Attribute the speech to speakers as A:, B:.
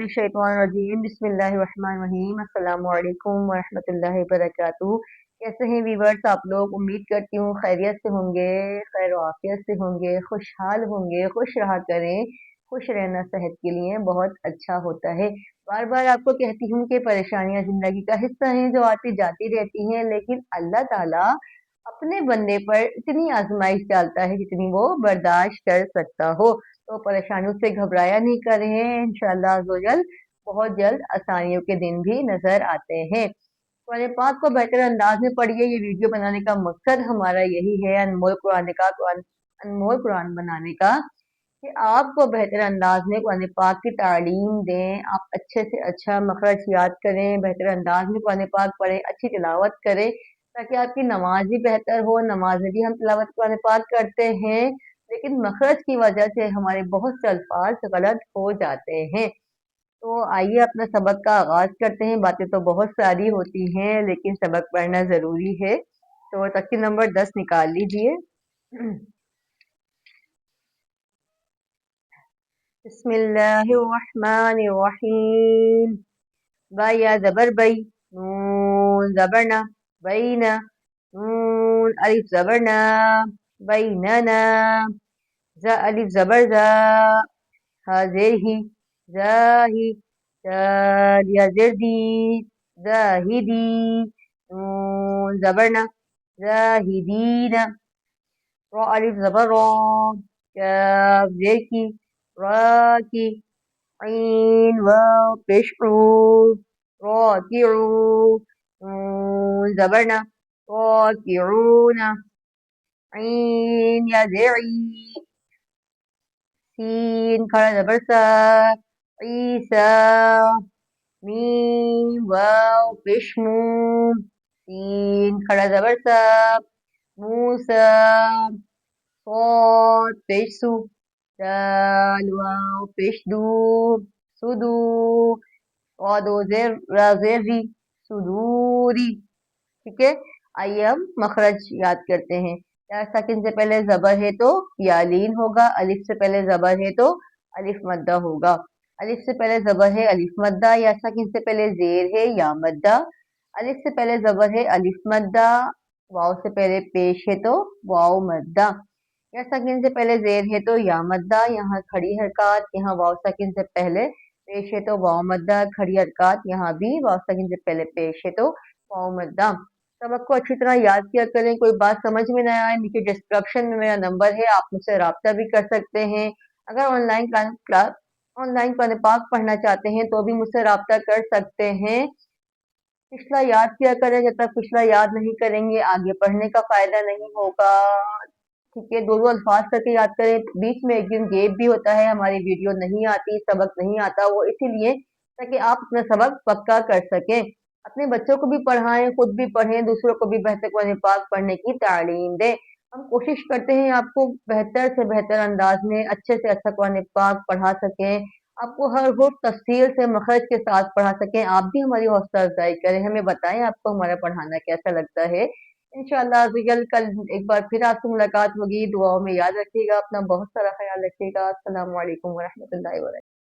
A: शैतानिर्रजीम बिस्मिल्लाहिर्रहमानिर्रहीम अस्सलामु अलैकुम वरहमतुल्लाहि वबरकातुहू। कैसे हैं वीवर्स आप लोग? उम्मीद करती हूँ खैरियत से होंगे, खैर आफियत से होंगे, खुशहाल होंगे। खुश रहा करें, खुश रहना सेहत के लिए बहुत अच्छा होता है। बार बार आपको कहती हूँ कि परेशानियां जिंदगी का हिस्सा हैं जो आती जाती रहती हैं, लेकिन अल्लाह ताला अपने बंदे पर इतनी आजमाइश डालता है जितनी वो बर्दाश्त कर सकता हो। तो परेशानियों से घबराया नहीं करें, इंशाअल्लाह अज़्ज़वजल बहुत जल्द आसानियों के दिन भी नजर आते हैं। कुरान पाक को बेहतर अंदाज में पढ़िए। ये वीडियो बनाने का मकसद हमारा यही है, अनमोल कुरान बनाने का, कि आपको बेहतर अंदाज में कुरान पाक की तालीम दें। आप अच्छे से अच्छा मखरज याद करें, बेहतर अंदाज में कुरान पाक पढ़ें, अच्छी तिलावत करें, ताकि आपकी नमाज भी बेहतर हो। नमाज में भी हम तिलावत कुरान पाक करते हैं, लेकिन मखरज की वजह से हमारे बहुत से अल्फाज गलत हो जाते हैं। तो आइए अपना सबक का आगाज करते हैं। बातें तो बहुत सारी होती हैं, लेकिन सबक पढ़ना जरूरी है। तो तक्ती नंबर 10 निकाल लीजिए। बिस्मिल्लाहिर्रहमानिर्रहीम। बा या जबर बई, नून जबरना, बैना, नून अलिफ जबरना, बैनना, जा अलिफ जबर जा, हाजिर ही, जाही, दाल या जर्दी, जाहिदी, नून जबरना, जाहिदीना, रा अलिफ जबर रा, काफ जेर की, रा की, ऐन वाव पेश रू, राकिऊ, नून जबरना, राकिऊना, ऐन या जेई, सीन खड़ा जबर सा, ईसा, मीम वाव पेश मू, सीन खड़ा जबर सा, मूसा, صاد पेश सु, दाल वाव पेश दू, सुदू, वादो जेर राजेरी, सुदूरी। ठीक है, आइए हम मखरज याद करते हैं। या साकिन से पहले जबर है तो या लीन होगा, अलिफ से पहले जबर है तो अलिफ मद्दा होगा। अलिफ से पहले जबर है अलिफ मद्दा, या साकिन से पहले जेर है या मद्दा। अलिफ से पहले जबर है अलिफ मद्दा, वाव से पहले पेश है तो वाव मद्दा। या साकिन से पहले जेर है तो या मद्दा, यहाँ खड़ी हरकत, यहाँ वाव साकिन से पहले पेश है तो वाव मद्दा, खड़ी हरकत, यहाँ भी वाव साकिन से पहले पेश है तो वाव मद्दा। सबक को अच्छी तरह याद किया करें। कोई बात समझ में ना आए, नीचे डिस्क्रिप्शन में मेरा नंबर है, आप मुझसे राब्ता भी कर सकते हैं। अगर ऑनलाइन कुरान पाक पढ़ना चाहते हैं तो भी मुझसे राब्ता कर सकते हैं। पिछला याद किया करें, जब तक पिछला याद नहीं करेंगे आगे पढ़ने का फायदा नहीं होगा। ठीक है, दो दो अल्फाज करके याद करें। बीच में एक दिन गैप भी होता है, हमारी वीडियो नहीं आती, सबक नहीं आता, वो इसीलिए ताकि आप अपना सबक पक्का कर सकें। अपने बच्चों को भी पढ़ाएं, खुद भी पढ़ें, दूसरों को भी बेहतर कुरान पाक पढ़ने की तालीम दें। हम कोशिश करते हैं आपको बेहतर से बेहतर अंदाज में अच्छे से अच्छा कुरान पाक पढ़ा सकें, आपको हर हुर्फ तफसील से मखरज के साथ पढ़ा सकें। आप भी हमारी हौसला अफजाई करें, हमें बताएं आपको हमारा पढ़ाना कैसा लगता है। इंशाअल्लाह अज़्ज़वजल कल एक बार फिर आपसे मुलाकात होगी। दुआओं में याद रखिएगा, अपना बहुत सारा ख्याल रखिएगा। अस्सलामु अलैकुम वरहमतुल्लाहि वबरकातुहू।